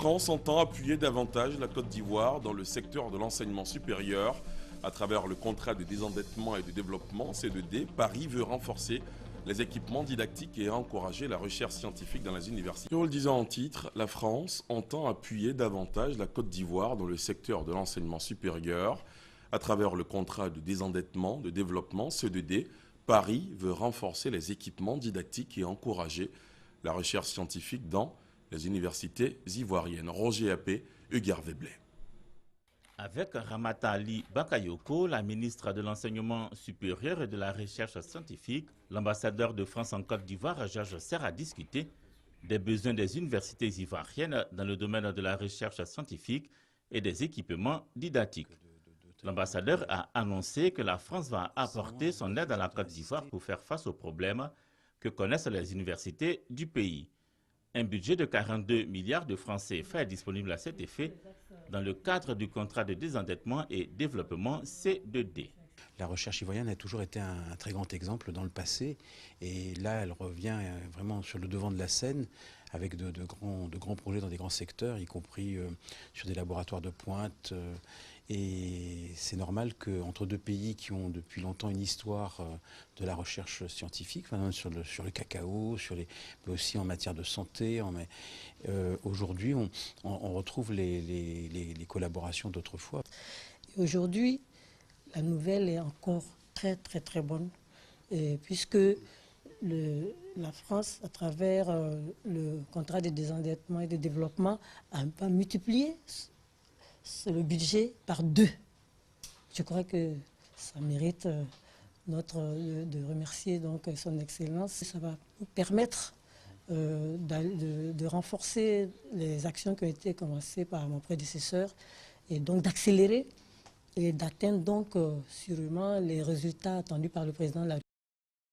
France entend appuyer davantage la Côte d'Ivoire dans le secteur de l'enseignement supérieur. À travers le contrat de désendettement et de développement, C2D, Paris veut renforcer les équipements didactiques et encourager la recherche scientifique dans les universités. Je le disais en titre, la France entend appuyer davantage la Côte d'Ivoire dans le secteur de l'enseignement supérieur. À travers le contrat de désendettement, de développement, C2D, Paris veut renforcer les équipements didactiques et encourager la recherche scientifique dans les universités ivoiriennes. Roger Appé, Hugues Veblay. Avec Ramata Ali Bakayoko, la ministre de l'Enseignement supérieur et de la Recherche scientifique, l'ambassadeur de France en Côte d'Ivoire, Georges Serre, a discuté des besoins des universités ivoiriennes dans le domaine de la recherche scientifique et des équipements didactiques. L'ambassadeur a annoncé que la France va apporter son aide à la Côte d'Ivoire pour faire face aux problèmes que connaissent les universités du pays. Un budget de 42 milliards de francs CFA est disponible à cet effet dans le cadre du contrat de désendettement et développement C2D. La recherche ivoirienne a toujours été un très grand exemple dans le passé et là elle revient vraiment sur le devant de la scène avec de grands projets dans des grands secteurs, y compris sur des laboratoires de pointe. Et c'est normal qu'entre deux pays qui ont depuis longtemps une histoire de la recherche scientifique, sur le cacao, mais aussi en matière de santé, aujourd'hui on retrouve les collaborations d'autrefois. Aujourd'hui, la nouvelle est encore très bonne, puisque la France, à travers le contrat de désendettement et de développement, a multiplié le budget par 2. Je crois que ça mérite de remercier donc son Excellence. Ça va nous permettre de renforcer les actions qui ont été commencées par mon prédécesseur et donc d'accélérer et d'atteindre donc sûrement les résultats attendus par le président de la République.